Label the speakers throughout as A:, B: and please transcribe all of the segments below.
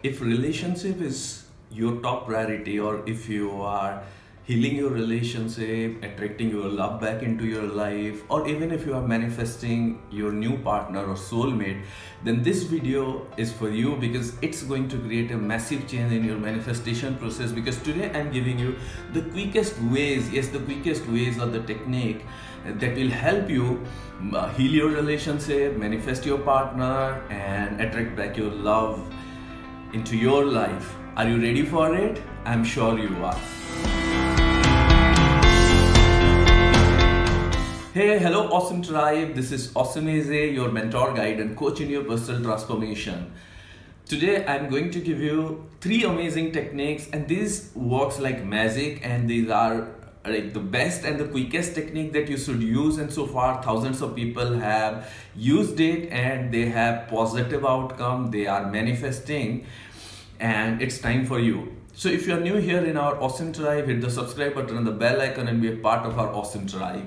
A: If relationship is your top priority, or if you are healing your relationship, attracting your love back into your life, or even if you are manifesting your new partner or soulmate, then this video is for you, because it's going to create a massive change in your manifestation process. Because today I'm giving you the quickest ways, yes, the quickest ways or the technique that will help you heal your relationship, manifest your partner, and attract back your love into your life. Are you ready for it? I'm sure you are. Hey, hello, awesome tribe. This is Awesome Eze, your mentor, guide, and coach in your personal transformation. Today, I'm going to give you 3 amazing techniques, and this works like magic, and these are like the best and the quickest technique that you should use. And so far, thousands of people have used it, and they have positive outcome. They are manifesting, and it's time for you. So if you are new here in our awesome tribe, hit the subscribe button and the bell icon and be a part of our awesome tribe.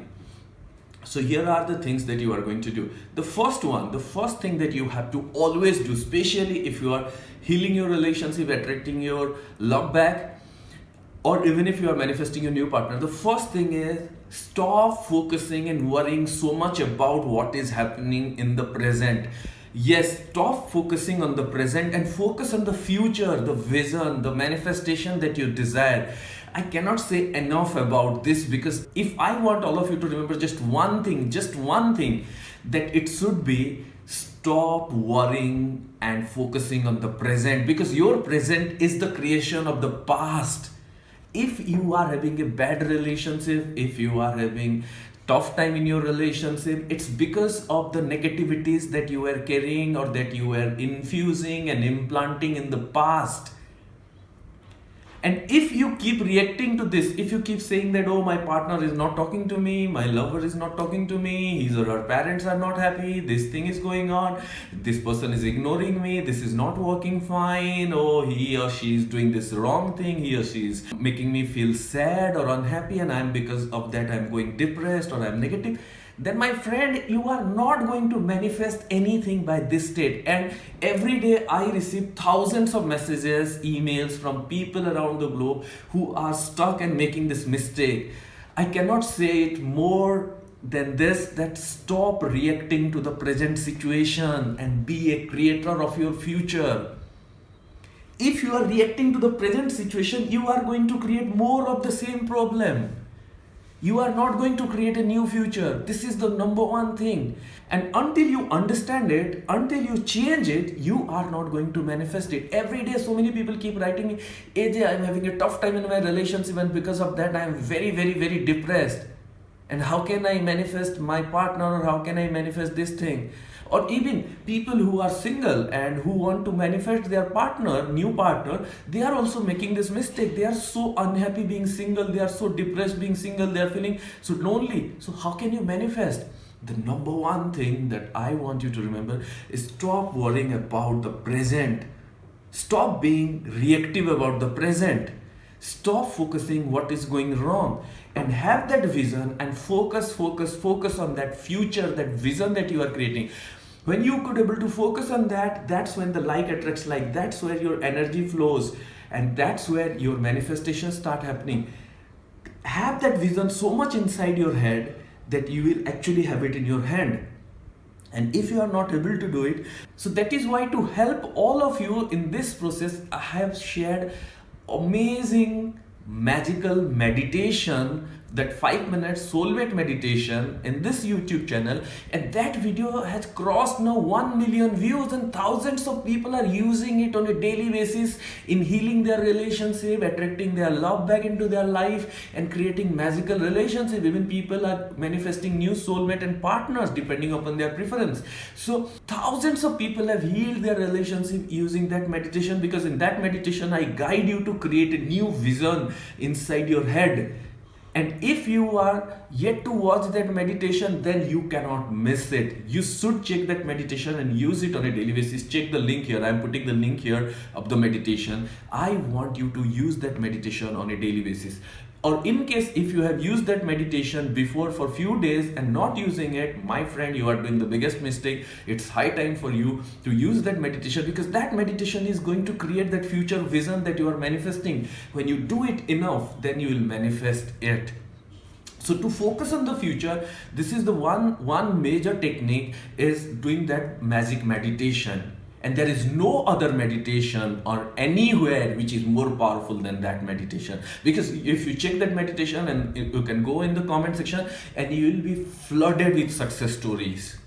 A: So here are the things that you are going to do. The first thing that you have to always do, especially if you are healing your relationship, attracting your love back, or even if you are manifesting your new partner, the first thing is stop focusing and worrying so much about what is happening in the present. Yes, stop focusing on the present and focus on the future, the vision, the manifestation that you desire. I cannot say enough about this, because if I want all of you to remember just one thing, that it should be stop worrying and focusing on the present, because your present is the creation of the past. If you are having a bad relationship, if you are having tough time in your relationship, it's because of the negativities that you were carrying or that you were infusing and implanting in the past. And if you keep reacting to this, if you keep saying that, oh, my partner is not talking to me, my lover is not talking to me, his or her parents are not happy, this thing is going on, this person is ignoring me, this is not working fine, oh, he or she is doing this wrong thing, he or she is making me feel sad or unhappy, and I'm because of that I'm going depressed or I'm negative, then my friend, you are not going to manifest anything by this state. And every day I receive thousands of messages, emails from people around the globe who are stuck and making this mistake. I cannot say it more than this, that stop reacting to the present situation and be a creator of your future. If you are reacting to the present situation, you are going to create more of the same problem. You are not going to create a new future. This is the number one thing. And until you understand it, until you change it, you are not going to manifest it. Every day, so many people keep writing me, AJ, I'm having a tough time in my relationship, and because of that, I'm very, very, very depressed. And how can I manifest my partner, or how can I manifest this thing? Or even people who are single and who want to manifest their partner, new partner, they are also making this mistake. They are so unhappy being single, they are so depressed being single, they are feeling so lonely. So how can you manifest? The number one thing that I want you to remember is stop worrying about the present. Stop being reactive about the present. Stop focusing what is going wrong, and have that vision and focus on that future, that vision that you are creating. When you could able to focus on that, that's when the like attracts like, that's where your energy flows, and that's where your manifestations start happening. Have that vision so much inside your head that you will actually have it in your hand. And if you are not able to do it, so that is why, to help all of you in this process, I have shared amazing magical meditation, that 5 minutes soulmate meditation in this YouTube channel, and that video has crossed now 1 million views, and thousands of people are using it on a daily basis in healing their relationship, attracting their love back into their life, and creating magical relationship. Even people are manifesting new soulmate and partners depending upon their preference. So thousands of people have healed their relationship using that meditation, because in that meditation I guide you to create a new vision inside your head. And if you are yet to watch that meditation, then you cannot miss it. You should check that meditation and use it on a daily basis. Check the link here. I'm putting the link here of the meditation. I want you to use that meditation on a daily basis. Or in case if you have used that meditation before for few days and not using it, my friend, you are doing the biggest mistake. It's high time for you to use that meditation, because that meditation is going to create that future vision that you are manifesting. When you do it enough, then you will manifest it. So to focus on the future, this is the one major technique, is doing that magic meditation. And there is no other meditation or anywhere which is more powerful than that meditation. Because if you check that meditation, and you can go in the comment section, and you will be flooded with success stories.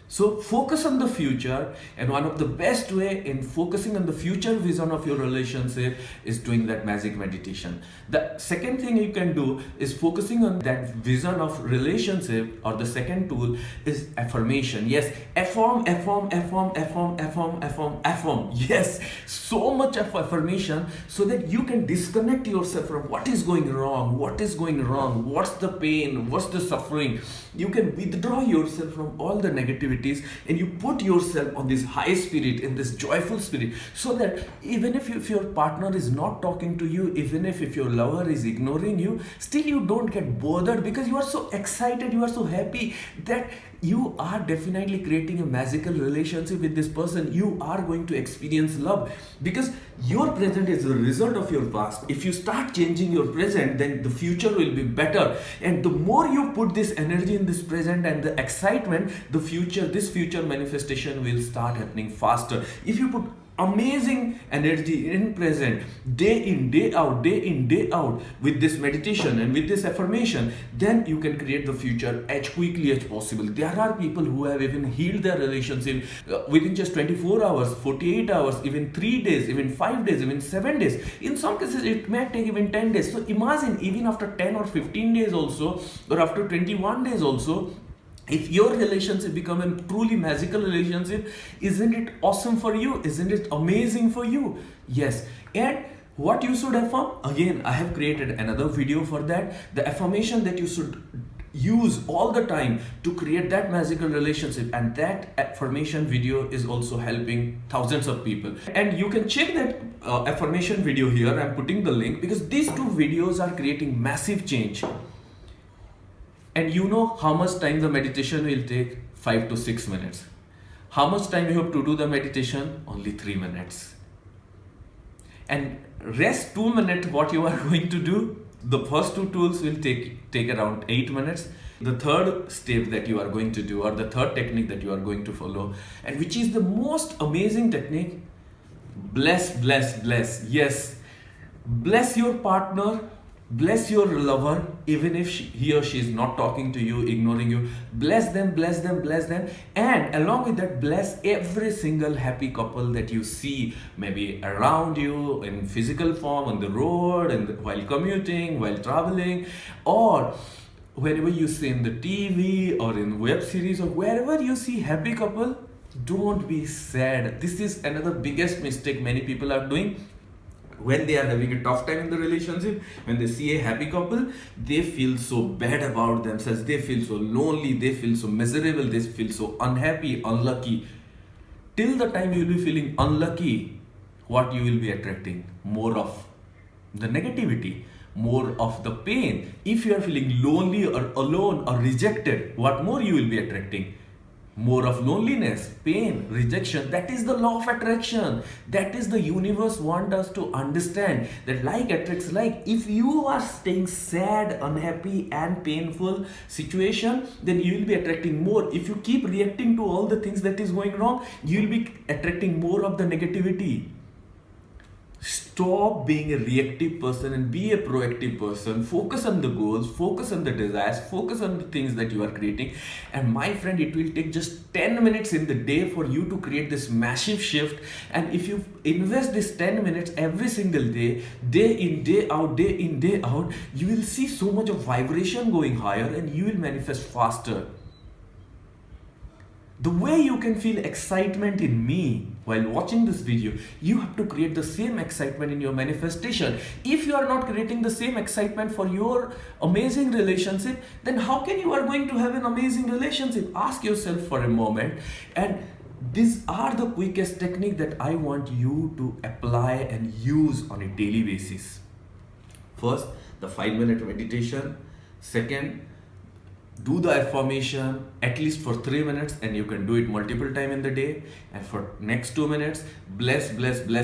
A: So focus on the future, and one of the best way in focusing on the future vision of your relationship is doing that magic meditation. The second thing you can do is focusing on that vision of relationship, or the second tool is affirmation. Yes, affirm, affirm, affirm, affirm, affirm, affirm, affirm. Yes, so much of affirmation, so that you can disconnect yourself from what is going wrong, what's the pain, what's the suffering. You can withdraw yourself from all the negativities, and you put yourself on this high spirit, in this joyful spirit, so that even if your partner is not talking to you, even if your lover is ignoring you, still you don't get bothered, because you are so excited, you are so happy that you are definitely creating a magical relationship with this person. You are going to experience love, because your present is the result of your past. If you start changing your present, then the future will be better. And the more you put this energy in this present and the excitement, this future manifestation will start happening faster. If you put amazing energy in present, day in day out with this meditation and with this affirmation, then you can create the future as quickly as possible. There are people who have even healed their relationship within just 24 hours, 48 hours, even 3 days, even 5 days, even 7 days. In some cases it may take even 10 days. So imagine, even after 10 or 15 days also, or after 21 days also, if your relationship become a truly magical relationship, isn't it awesome for you? Isn't it amazing for you? Yes. And what you should affirm, again, I have created another video for that. The affirmation that you should use all the time to create that magical relationship, and that affirmation video is also helping thousands of people. And you can check that affirmation video here. I'm putting the link, because these two videos are creating massive change. And you know how much time the meditation will take? 5 to 6 minutes. How much time you have to do the meditation? Only 3 minutes. And rest 2 minutes, what you are going to do? The first two tools will take around 8 minutes. The third step that you are going to do, or the third technique that you are going to follow, and which is the most amazing technique, bless. Yes, bless your partner. Bless your lover, even if he or she is not talking to you, ignoring you. Bless them. And along with that, bless every single happy couple that you see, maybe around you, in physical form, on the road, and while commuting, while traveling, or whenever you see in the TV or in web series, or wherever you see happy couple, don't be sad. This is another biggest mistake many people are doing. When they are having a tough time in the relationship, when they see a happy couple, they feel so bad about themselves, they feel so lonely, they feel so miserable, they feel so unhappy, unlucky. Till the time you will be feeling unlucky, what you will be attracting? More of the negativity, more of the pain. If you are feeling lonely or alone or rejected, what more you will be attracting? More of loneliness, pain, rejection. That is the law of attraction. That is the universe want us to understand, that like attracts like. If you are staying sad, unhappy and painful situation, then you will be attracting more. If you keep reacting to all the things that is going wrong, you will be attracting more of the negativity. Stop being a reactive person and be a proactive person. Focus on the goals, focus on the desires, focus on the things that you are creating. And my friend, it will take just 10 minutes in the day for you to create this massive shift. And if you invest this 10 minutes every single day, day in, day out, you will see so much of vibration going higher, and you will manifest faster. The way you can feel excitement in me while watching this video, you have to create the same excitement in your manifestation. If you are not creating the same excitement for your amazing relationship, then how can you are going to have an amazing relationship? Ask yourself for a moment. And these are the quickest technique that I want you to apply and use on a daily basis. First, the 5-minute meditation. Second, do the affirmation at least for 3 minutes, and you can do it multiple time in the day. And for next 2 minutes, bless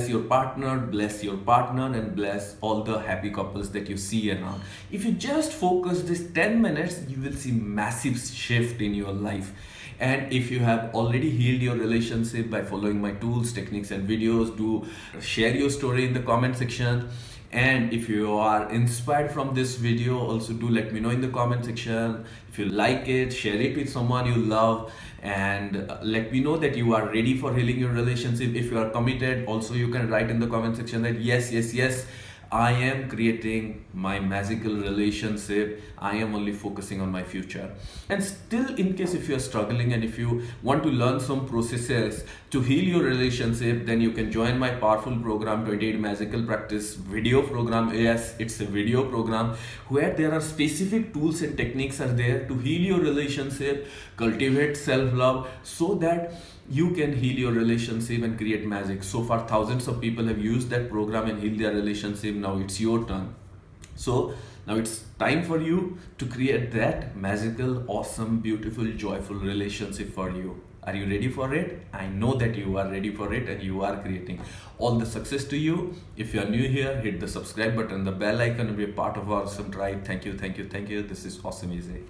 A: your partner, and bless all the happy couples that you see around. If you just focus this 10 minutes, you will see massive shift in your life. And if you have already healed your relationship by following my tools, techniques and videos, do share your story in the comment section. And if you are inspired from this video, also do let me know in the comment section. If you like it, share it with someone you love, and let me know that you are ready for healing your relationship. If you are committed, also you can write in the comment section that yes, I am creating my magical relationship. I am only focusing on my future. And still, in case if you are struggling and if you want to learn some processes to heal your relationship, then you can join my powerful program, 28 Magical Practice video program. Yes, it's a video program where there are specific tools and techniques are there to heal your relationship, cultivate self-love, so that you can heal your relationship and create magic. So far, thousands of people have used that program and healed their relationship. Now it's your turn. So now it's time for you to create that magical, awesome, beautiful, joyful relationship for you. Are you ready for it? I know that you are ready for it, and you are creating. All the success to you. If you are new here, hit the subscribe button, the bell icon, and be a part of our awesome tribe. Thank you. This is Awesome Easy.